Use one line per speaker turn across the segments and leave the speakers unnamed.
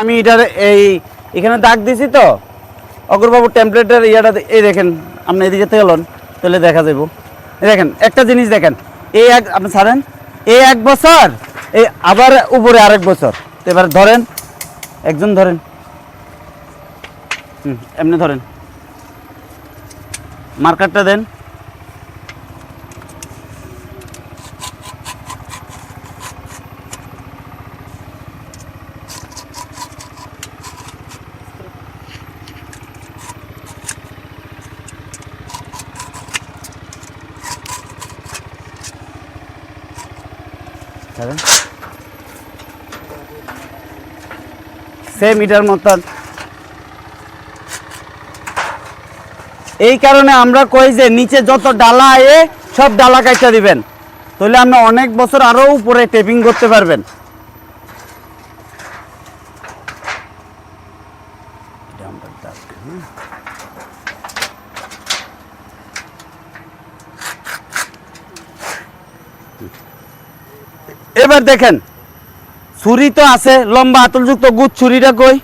আমি এটার এখানে দাগ দিছি তো অগ্রবাবু টেমপ্লেটের ইয়াটা এই দেখেন আপনি এদিকে তেলন তাহলে দেখা যাবো। দেখেন একটা জিনিস দেখেন আপনি ছাড়েন এই 1 বছর এই আবার উপরে আরেক বছর। এবার ধরেন একজন ধরেন এমনি ধরেন মার্কারটা দেন। সেম এটার মতন এই কারণে আমরা কই যে নিচে যত ডালা আয়ে সব ডালা কাটা দিবেন, তাহলে আপনি অনেক বছর আরো উপরে টেপিং করতে পারবেন। এবার দেখেন ছুরি তো আছে লম্বা হাতলযুক্ত গুদ ছুরিটা কই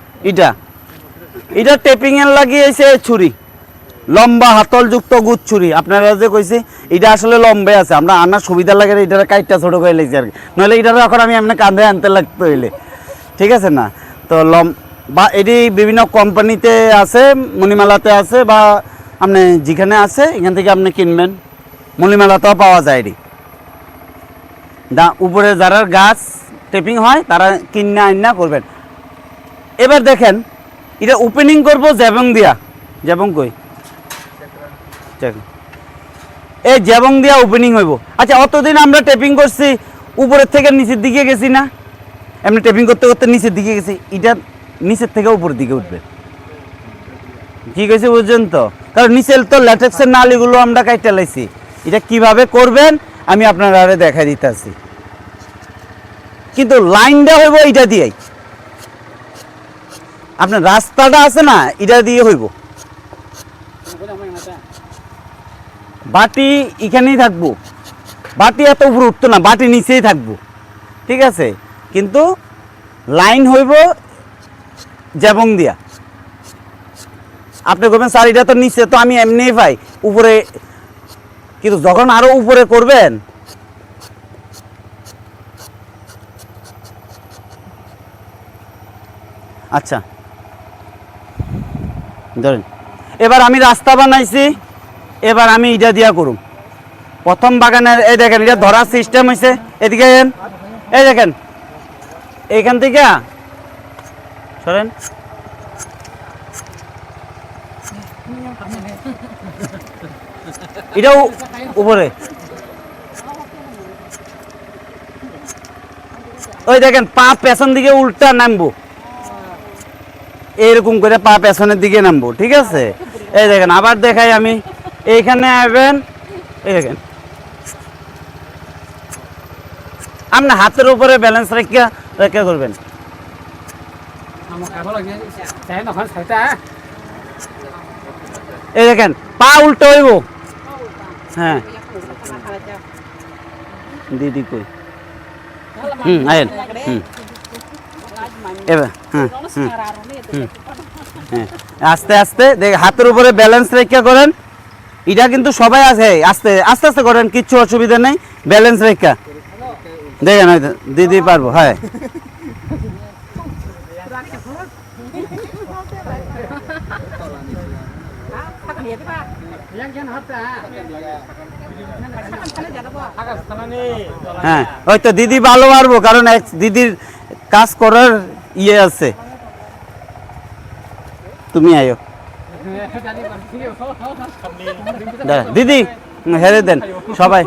এটা টেপিং এর লাগিয়েছে ছুরি লম্বা হাতলযুক্ত গুদ ছুরি। আপনারা যে কইছি এটা আসলে লম্বে আছে, আমরা আনার সুবিধা লাগে এটা কাইটটা ছোট করে লাগছে আর কি, নইলে এটা এখন আমি এমনি কাঁধে আনতে লাগতো হইলে ঠিক আছে না। তো বা এটি বিভিন্ন কোম্পানিতে আছে, মণিমেলাতে আছে বা আপনি যেখানে আছে এখান থেকে আপনি কিনবেন, মণিমেলাতেও পাওয়া যায়। এটি উপরে যারা গাছ টেপিং হয় তারা কিনা আইনা করবেন। এবার দেখেন এটা ওপেনিং করব জ্যাবং দিয়া, জ্যাবং কই এই জ্যাবং দিয়া ওপেনিং হইব। আচ্ছা অতদিন আমরা টেপিং করছি উপরের থেকে নিচের দিকে গেছি না, এমনি টেপিং করতে করতে নিচের দিকে গেছি, এটা নিচের থেকে উপরের দিকে উঠবে। কি কইছে বুঝছেন তো? কারণ নিচের তো ল্যাটেক্সের নালিগুলো আমরা কাইটা লাইছি। এটা কিভাবে করবেন আমি আপনারা দেখাই দিতেছি, কিন্তু লাইনটা হইব এটা দিয়েই। আপনার রাস্তাটা আছে না এটা দিয়ে হইব। বাটি এখানেই থাকবো, বাটি এত উপরে উঠতো না, বাটি নিচেই থাকবো ঠিক আছে, কিন্তু লাইন হইব জ্যাবং দিয়া। আপনি করবেন স্যার এটা তো নিচে তো আমি এমনিই পাই উপরে, কিন্তু যখন আরো উপরে করবেন আচ্ছা ধরেন এবার আমি রাস্তা বানাইছি, এবার আমি এটা দিয়া করুম। প্রথম বাগানের এই দেখেন এটা ধরার সিস্টেম হয়েছে, এদিকে এই দেখেন এইখান থেকে সরেন এটাও উপরে, ওই দেখেন পা পেছন দিকে উল্টা নামবো, এইরকম করে পা পেছনের দিকে নামবো ঠিক আছে। এই দেখেন আবার দেখাই আমি, এইখানে আসবেন, এই দেখেন আপনি হাতের উপরে ব্যালেন্স রেখে করবেন। এই দেখেন পা উল্টো হইব, হ্যাঁ দিদি কই আয়েন এবার হ্যাঁ আস্তে আস্তে দেখ হাতের উপরে ব্যালেন্স রেখা করেন। এটা কিন্তু সবাই আছে, আস্তে আস্তে আস্তে করেন, কিচ্ছু অসুবিধা নেই, ব্যালেন্স রেখা দেখেন দিদি পারবো। হ্যাঁ হ্যাঁ ওই তো দিদি ভালো পারবো, কারণ এক দিদির কাজ করার ইয়ে আছে। তুমি আয়ো দিদি হেরে দেন সবাই,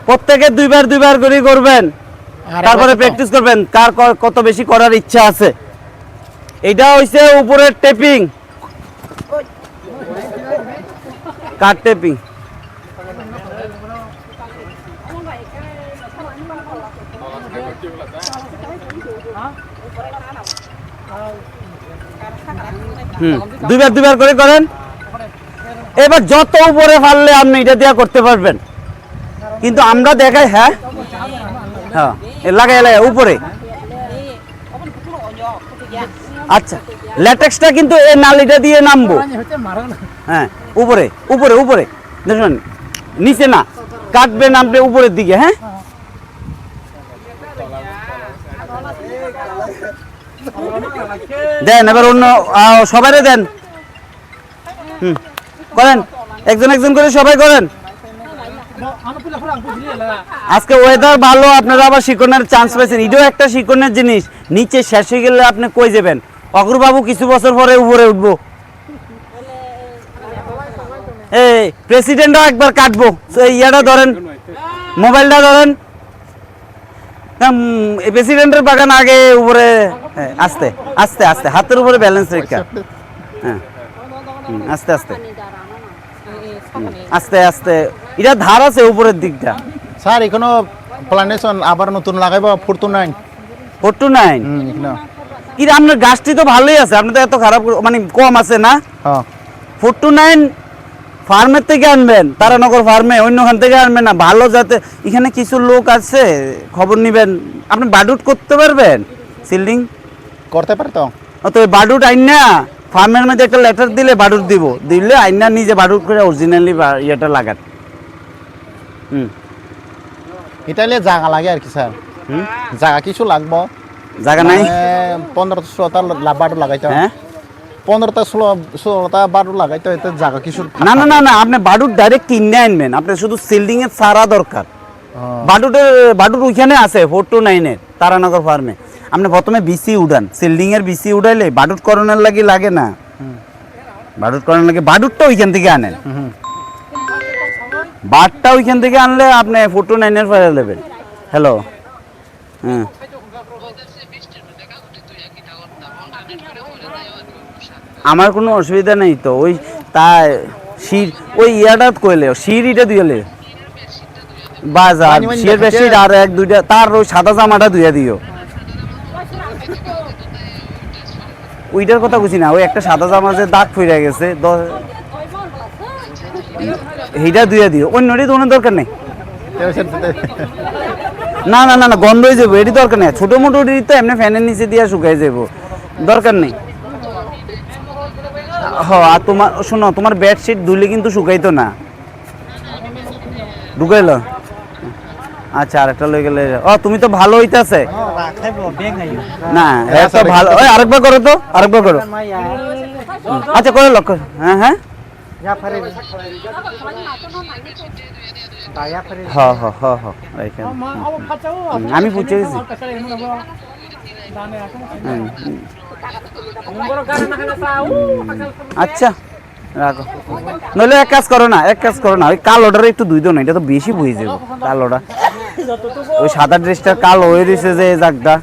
প্রত্যেকে দুইবার করে করবেন, তারপরে প্র্যাকটিস করবেন কার কত বেশি করার ইচ্ছা আছে। এটা হইছে উপরের টেপিং, কার টেপিং। দুইবার করে করেন। এবার যত উপরে পারলে আপনি এটা দিয়ে করতে পারবেন, কিন্তু আমরা দেখাই হ্যাঁ হ্যাঁ লাগাই উপরে আচ্ছা ল্যাটেক্সটা কিন্তু এই নালিটা দিয়ে নামবো হ্যাঁ উপরে উপরে উপরে দেখুন নিচে না কাটবেন আপনি উপরের দিকে হ্যাঁ দেন এবার অন্য সবাই দেন করেন একজন একজন করে সবাই করেন আজকে ওয়েদার ভালো আপনারা আবার শিকনের চান্স পাইছেন এটাও একটা শিকনের জিনিস নিচে শেষ হয়ে গেলে আপনি কই যাবেন অগ্রবাবু কিছু বছর পরে উপরে উঠবো এই প্রেসিডেন্টও একবার কাটবো ইয়াটা ধরেন মোবাইলটা ধরেন প্রেসিডেন্টের বাগান আগে উপরে আস্তে আস্তে আস্তে হাতের উপরে ব্যালেন্স রেখা হ্যাঁ আস্তে আস্তে আস্তে আস্তে এটা ধার আছে উপরের দিকটা
স্যার এখনো প্ল্যানেশন আবার নতুন লাগাইবো 429
429 কি আপনার গাছটি তো ভালোই আছে আপনি তো এত খারাপ মানে কম আছে না
হ্যাঁ
429 ফার্মের থেকে আনবেন তারানগর ফার্মে অন্যখান থেকে আনবেন না ভালো যাতে এখানে কিছু লোক আছে খবর নেবেন আপনি বাডুট করতে পারবেন সিল্ডিং
করতে পারে তো
তো বাডুট আইনা ফার্মের মধ্যে একটা লেটার দিলে বাডুট দিব দিলে আইনা নিজে বাডুট করে অরিজিনালি ইয়েটা লাগান
এটাইলে জায়গা লাগে আর কি স্যার জায়গা কিছু লাগবো
জায়গা নাই
15-16টা বাডু লাগাইতে
হ্যাঁ
15-16টা বাডু লাগাইতে এতে জায়গা কিছু
না না না না আপনি বাডুট ডাইরেক্ট কিনে আনবেন আপনি শুধু সিল্ডিং এর সারা দরকার বাডুট ওইখানে আছে 429 এর তারানগর ফার্মে আপনি প্রথমে বিসি উড়ান সিল্ডিং এর বিসি উড়াইলে বাডুট করণের লাগে না বাডুট করণের লাগে বাডুটটা ওইখান থেকে আনেন বাটটা ওইখান থেকে আনলে আপনি 429 এর ফাইল নেবেন হ্যালো হ্যাঁ আমার কোনো অসুবিধা নেই তো ওই তা শির ওই ইয়াটাত কইলে শিরিটা দিলে বাজার শির বেশি আর এক দুইটা তার ওই সাদা জামাটা ধুইয়া দিও ওইটার কথা বুঝি না ওই একটা সাদা জামা যে দাগ ফিরে গেছে এইটা ধুইয়া দিও অন্যটি তো কোনো দরকার নেই না না না না গন্ধ হয়ে যাবো এটি দরকার নেই ছোটো মোটো তো এমনি ফ্যানের নিচে দিয়ে শুকাই যাবো দরকার নেই আর তোমার শোনো তোমার বেডশিট ধুলে কিন্তু শুকাইতো না ঢুকাইলো আচ্ছা আরেকটা লই গেলে তুমি তো ভালো হইতাছে না এত ভালো ওই আরেকবার করো তো আরেকবার করো আচ্ছা করে লক্ষ্য হ্যাঁ হ্যাঁ আমি বুঝে গেছি আচ্ছা রাখো নইলে এক কাজ করো না ওই কালোটা একটু ধুই দো না এটা তো বেশি বুঝে যাবো কালোটা ওই সাদা ড্রেসটা কালো হয়ে দিছে যে জাগটা